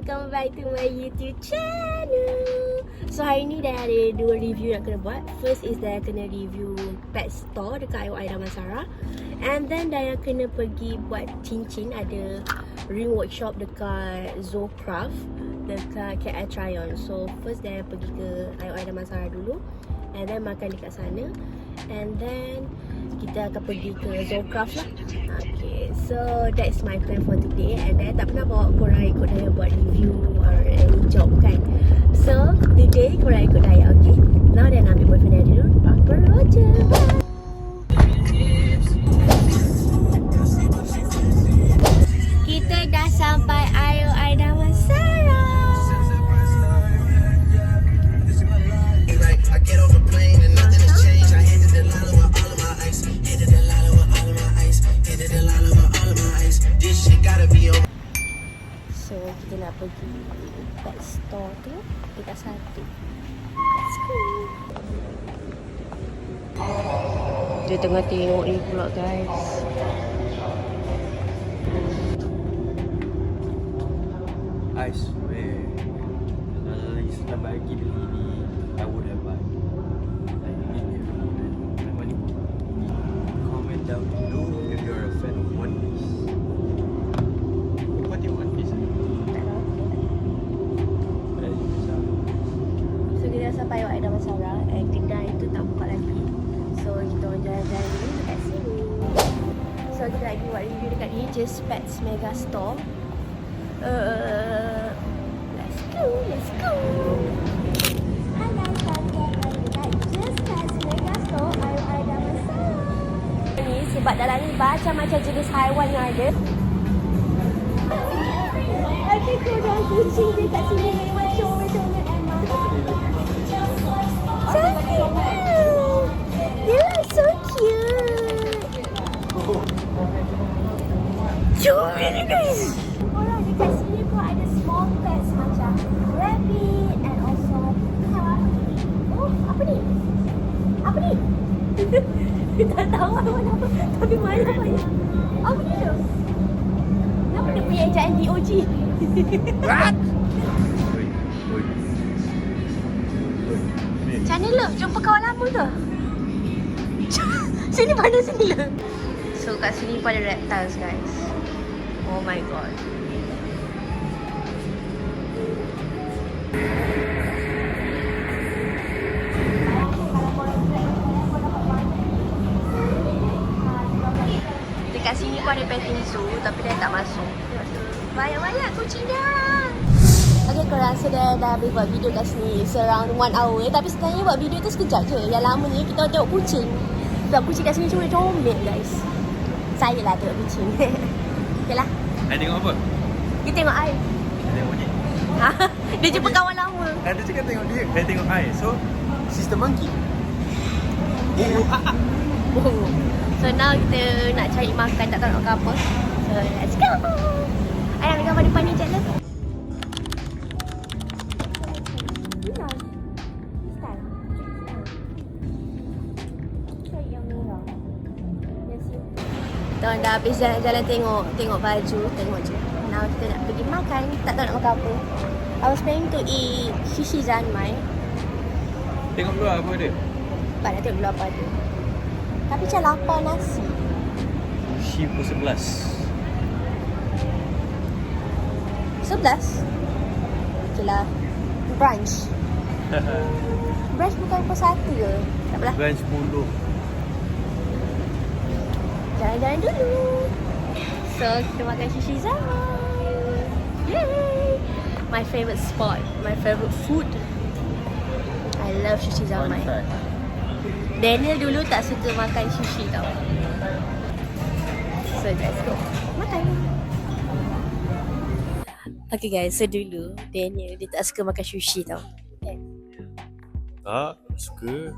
welcome back to my YouTube channel. So hari ni dah ada dua review nak kena buat. First is dah kena review pet store dekat IOI Damansara. And then dah kena pergi buat cincin, ada ring workshop dekat Zoocraft dekat KL Tryon. So first dah pergi ke IOI Damansara dulu, and then makan dekat sana, and then kita akan pergi ke Zoocraft lah. Okay, so that's my plan for today. And I tak pernah bawa korang ikut Daya buat review or any job kan. So today korang ikut Daya, okay? Now dia nak ambil boyfriend dia dulu. Papa Roger, bye! Kita dah sampai IOI Damansara. So kita nak pergi pet store tu dekat satu. Let's go. Dia tengah tengok ni pula guys. I swear, kalau Islam bagi beli ni, I would have buy. Like, comment down below if you're a fan of One Piece. What do you One Piece? So kita dah sampai IOI Damansara, and kedai tu tak buka lagi. So kita orang jalan-jalan dulu dekat sini. So kita lagi buat review dekat ni, Just Pets Mega Store. Let's go, let's go. Hi guys, welcome dekat Just Pets Mega Store IOI Damansara. Ni sebab dalam ni macam-macam jenis haiwan yang ada. Ada korang kucing dekat sini macam-macam Emma. Cantik. They look so cute. Comel guys. Orang dekat sini pun ada small pets macam rabbit and also oh, apa ni? Apa ni? Tak tahu apa, tapi mana banyak. Apa ni tu? Kenapa dia punya ejaan DOG? What? Macam mana Love? Jumpa kawan lama ke? Sini mana sini Love? So kat sini pun ada reptiles guys. Oh my god. Dekat sini pun ada petting zoo tapi dia tak masuk. Banyak-banyak kucing dah. Okay korang, so dah habis buat video kat sini. It's around 1 hour. Tapi sebenarnya buat video tu sekejap je. Yang lama ni kita tengok kucing. Sebab kucing kat sini cuma comel guys. Saya lah tengok kucing. Okay lah. I tengok apa? Kita tengok I. Tengok ni. Dia jumpa kawan lama. Ada cakap tengok dia. Saya tengok I. So, sister monkey. So now kita nak cari makan, tak tahu nak makan apa. So let's go. I nak ambil gambar depan ni je lah. Kita dah habis jalan-jalan tengok baju, tengok je. Now kita nak pergi makan, tak tahu nak makan apa. I was planning to eat sushi zanmai. Tengok dulu apa dia. Pak nak tengok dulu apa ada. Tapi macam lapar nasi. Sushi pukul 11. 11? Okay lah. Brunch. Brunch bukan pukul 1 ke? Tak apalah. Brunch 10. Jalan-jalan dulu. So kita makan sushi zanmai. Yay! My favourite spot. My favourite food. I love sushi zanmai. Daniel dulu tak suka makan sushi tau. So let's go makan. Okay guys, so dulu Daniel dia tak suka makan sushi tau. Tak, suka.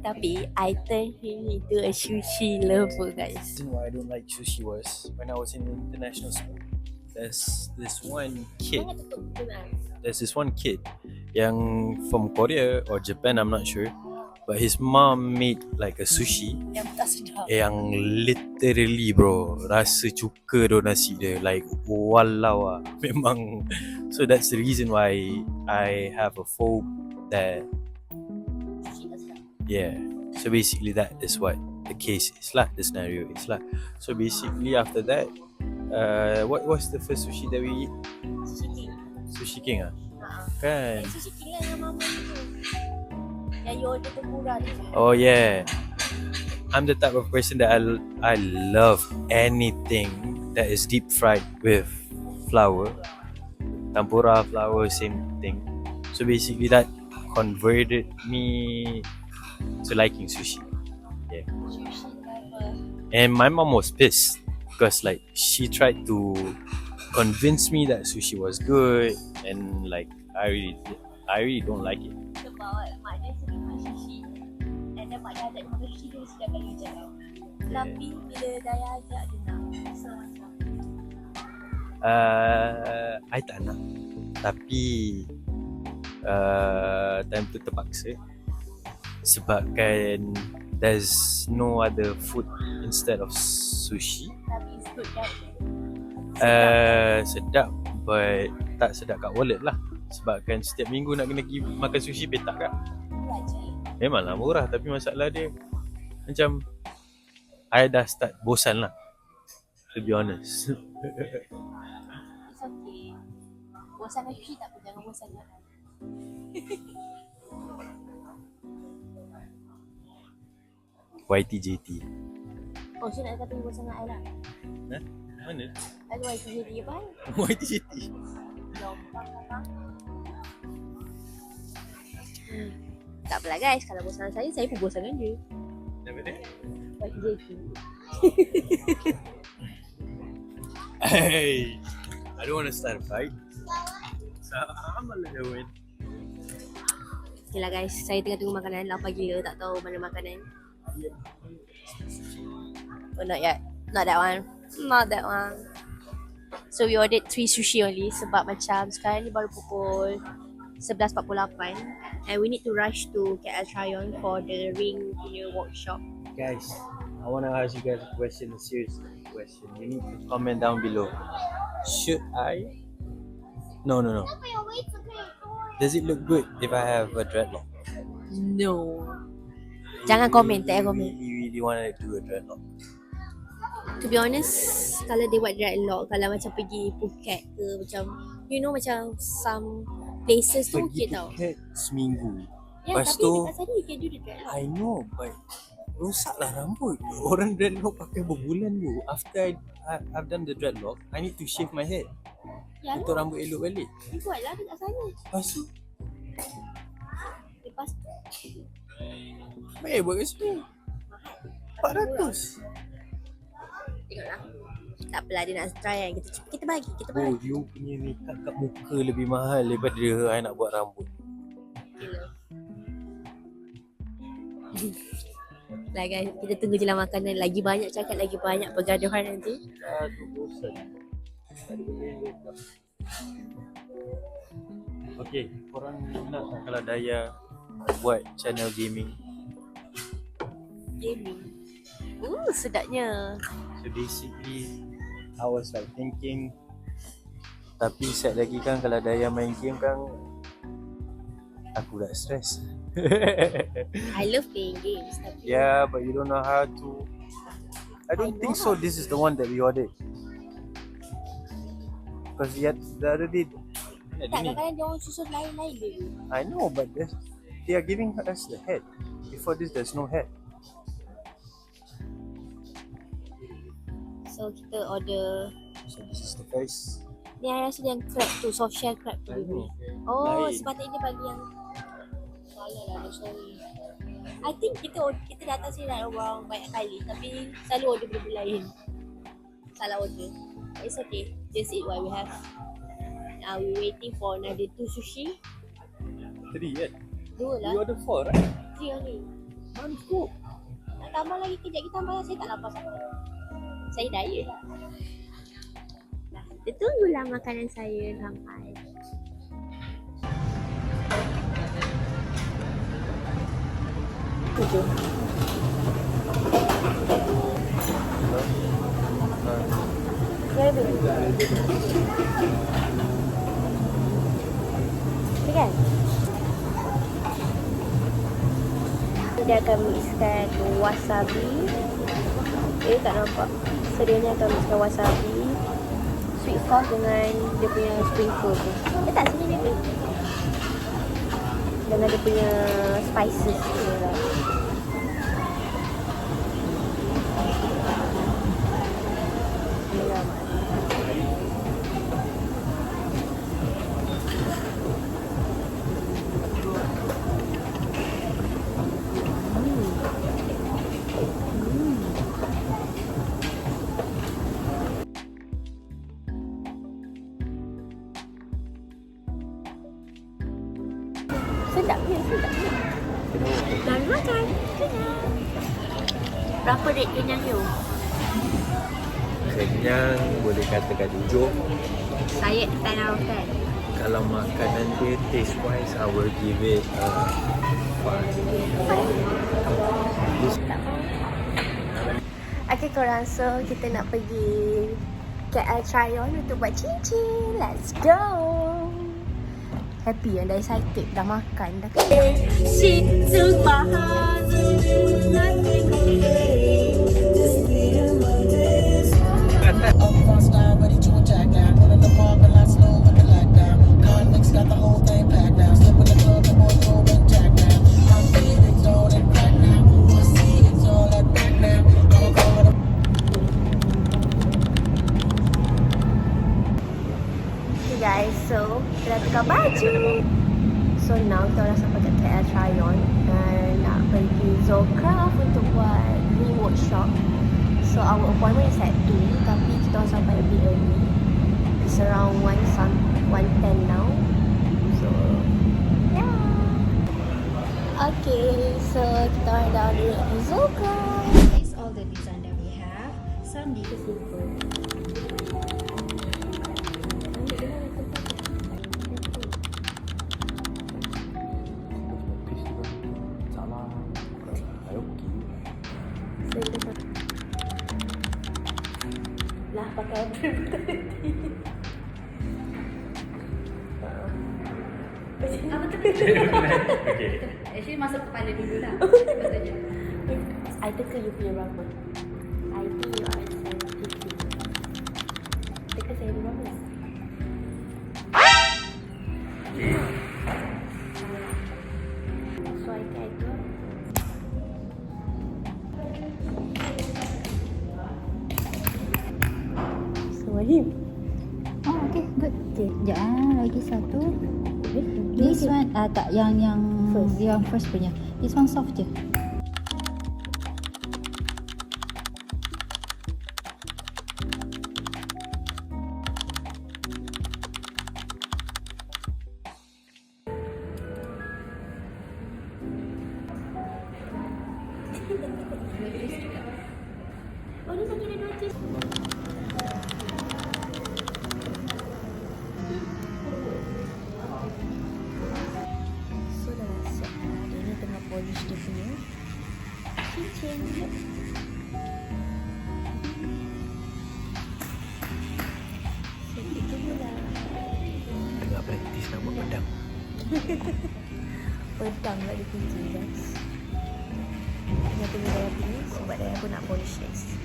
Tapi I turn him into a sushi lover guys. The reason why I don't like sushi was when I was in international school. There's this one kid yang from Korea or Japan, I'm not sure. But his mom made like a sushi Yang tak sedap. yang literally bro, rasa cuka do nasi dia. Like walau lah. Memang. So that's the reason why I have a phobe that, Sushi tak sedap. yeah. So basically that is what the case is lah, the scenario is lah. So basically after that, what was the first sushi that we eat? Sushi King. Sushi King ah? Kan? Kan? Sushi King lah yang mama tu. Yang you order tempura tu. Oh yeah. I'm the type of person that I love anything that is deep fried with flour. Tempura, flour, same thing. So basically that converted me to liking sushi. Yeah. Sushi lover. And my mom was pissed because like she tried to convince me that sushi was good and like I really don't like it. Sebab mak dia sering makan sushi. And then mak dia ajak dia makan sushi dia mesti akan reject tau. Tapi bila Daya ajak dia nak. So macam I tak nak. Tapi time tu terpaksa. Sebab kan there's no other food instead of sushi. tapi it's good kan. Sedap but tak sedap kat wallet lah. Sebab kan setiap minggu nak kena pergi makan sushi petak kan. Murah je. Memanglah murah tapi masalah dia macam I dah start bosan lah, to be honest. It's okay. Bosan dengan sushi tak apa, jangan bosan dengan YTJT. Oh, so nak kata bosan dengan I lah. Huh? Mana? Ada YTJT apa? YTJT. Lompang apa? Tak apalah guys, kalau bosan dengan saya pun bosan dengan dia. Nama dia? YTJT. Hey, I don't want to start a fight. So, I'm gonna let you win. Okay lah guys, saya tengah tunggu makanan. Lapar gila, tak tahu mana makanan. Oh, not yet. Not that one. Not that one. So we ordered 3 sushi only sebab macam sekarang ni baru pukul 11.48 and we need to rush to KL Tryon for the ring punya workshop. Guys, I want to ask you guys a question, a serious question. You need to comment down below. Should I? No. Does it look good if I have a dreadlock? No. Jangan komen, tak payah komen. Really want to do a dreadlock. To be honest, kalau dia buat dreadlock, kalau macam pergi Phuket ke macam, you know macam some places tu Pergi okay tau. Phuket seminggu. Ya, Lepas tapi tu, dekat sana you can do the dreadlock. I know, but rosaklah rambut. Orang dreadlock pakai berbulan tu. After I've done the dreadlock, I need to shave my head. Ya Untuk lah, rambut elok balik. you buat lah dekat sana. Lepas tu, Lepas tu, baik buat kat sini. 400. tengoklah. Tak apalah, dia nak try kan. Kita bagi. Oh, you punya makeup kat muka lebih mahal daripada I nak buat rambut. Gila. Lah guys, kita tunggu je lah makanan. Lagi banyak cakap, lagi banyak pergaduhan nanti. Aduh, bosan. Okay, korang nak tak kalau Daya buat channel gaming? Gaming. Sedapnya. So basically, I was like thinking, tapi set lagi kan kalau Daya main game kan, aku dah stress. I love playing games. Tapi Yeah, but you don't know how to. I don't think so. This is the one that we ordered. Because yet the other day, tak, kadang-kadang dia orang susun lain-lain dulu. I know, but they are giving us the head. Before this, there's no head. So kita order. So this is the face. Ni I rasa yang crab tu, soft shell crab tu. I know. Oh, Lain. sepatutnya dia bagi yang salah lah, sorry. I think kita datang sini dah orang banyak kali tapi selalu order benda lain. Salah order. It's okay. Just eat what we have. Now we waiting for another 2 sushi. 3 kan? 2 lah. You order 4 right? 3 only. Mantap. Nak tambah lagi kejap kita tambah. Saya tak lapar sangat. Saya diet lah. Nah, kita tunggulah makanan saya sampai. je. Ya, baby. Okay kan? Dia akan mixkan wasabi. Tak nampak. So dia ni akan mixkan wasabi, sweet sauce dengan dia punya sprinkle tu. Tak sini baby. Dengan dia punya spices tu lah. Sedap ni, sedap ni. Dan makan. Kenyang. Berapa rate kenyang you? Kenyang boleh katakan 7. Saya 10 out of 10. Kalau makanan dia taste wise, I will give it a 5. Okay korang, so kita nak pergi KL try on untuk buat cincin. Let's go. Happy and dah excited, dah makan dah. Situ guys, so kita dah tukar baju. So now kita dah sampai kat KL Tryon dan nak pergi Zocraft untuk buat dream workshop. So our appointment is at 2 tapi kita dah sampai a bit early. It's around 1:10 now. So yeah. Okay, so kita dah ada di Zocraft. This is all the design that we have. Some details simple. Lah pakai Apa tu? Okay. Actually masuk kepala dulu lah. Betul je. I teka you punya berapa? I think you are 750. Teka saya berapa lah? So I think I do. Wahim. Oh, okay, good. Okay. Sekejap lagi satu. This one, tak, yang First. yang first punya. This one soft je. Oh, ni sakit ada 2 So dah siap. Dia ni tengah polish dia punya cincin. So kita mula. Tengah praktis nak buat pedang. Pedang lah dia kunci guys. Dia punya daya ni sebab daya aku nak polish next.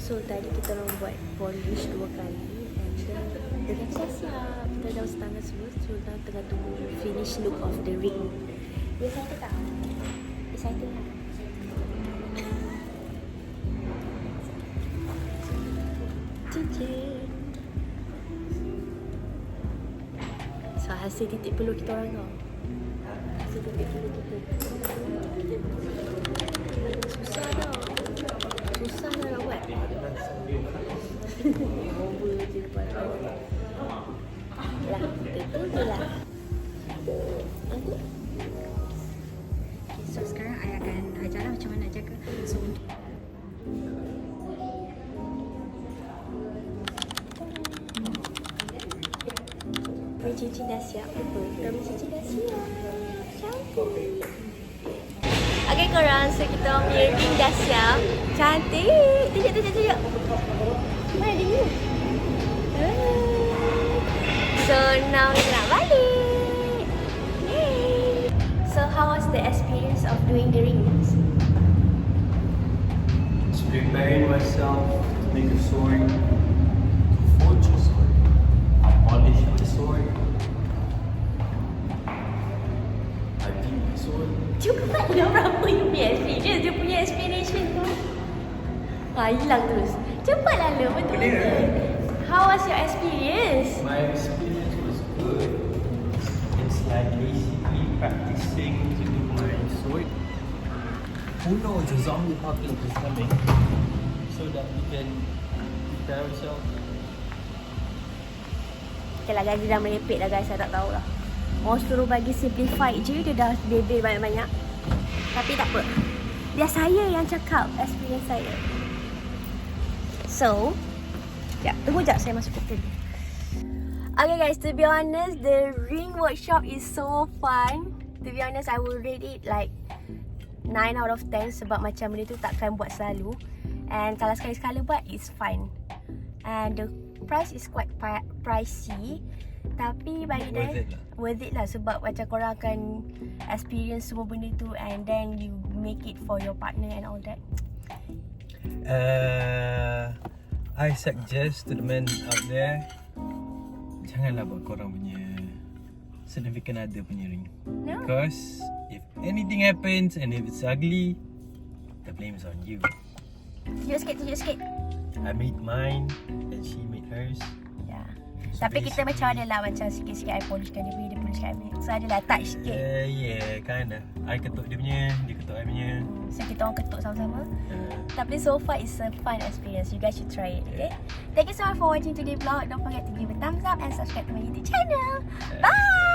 So tadi kita orang buat polish 2 kali and then dah siap-siap. Kita dah setengah semua. So kita tengah tunggu finish look of the ring. You excited tak? Excited tak? Cincin. So hasil titik peluh kita orang tau. Hasil titik peluh kita. Susah. akan ajar lah macam mana nak jaga. So Kami cincin dah siap. Apa? Kami cincin dah siap. Cantik. Okay korang, so kita punya ring dah siap. Cantik. Tunjuk. Mana dia? So now kita nak balik. Yay. So how was the experience of doing the rings? Just preparing myself to make a sword, to forge a sword, polish the sword. I beat my sword. Cepatlah berapa you punya experience. Dia punya inspiration tu hilang terus. Cepatlah le, betul-betul. How was your experience? My experience was good. It's like basically practicing to do my sword. Who knows, a zombie apocalypse is coming, so that we can prepare ourselves. Okay lah guys, dia dah merepek dah guys, saya tak tahulah. Orang suruh bagi simplified je, dia dah bebel banyak-banyak. Tapi tak apa. Biar saya yang cakap experience saya. So, tunggu sekejap saya masuk hotel. Okay guys, to be honest, the ring workshop is so fun. To be honest, I will rate it like 9 out of 10 sebab macam benda tu takkan buat selalu. And kalau sekali-sekala buat, it's fun. And the price is quite pricey. Tapi bagi saya worth it lah sebab macam korang akan experience semua benda tu and then you make it for your partner and all that. I suggest to the men out there, janganlah buat korang punya significant other punya ring. No? Because if anything happens and if it's ugly, the blame is on you. Tunjuk sikit. I made mine and she made hers. Yeah. So Tapi kita macam adalah macam sikit-sikit I polishkan dia punya, dia polishkan I punya. So adalah touch sikit. Yeah, kinda. I ketuk dia punya, dia ketuk I punya. So kita orang ketuk sama-sama. Tapi so far it's a fun experience. You guys should try it, okay? Thank you so much for watching today's vlog. Don't forget to give a thumbs up and subscribe to my YouTube channel. Bye!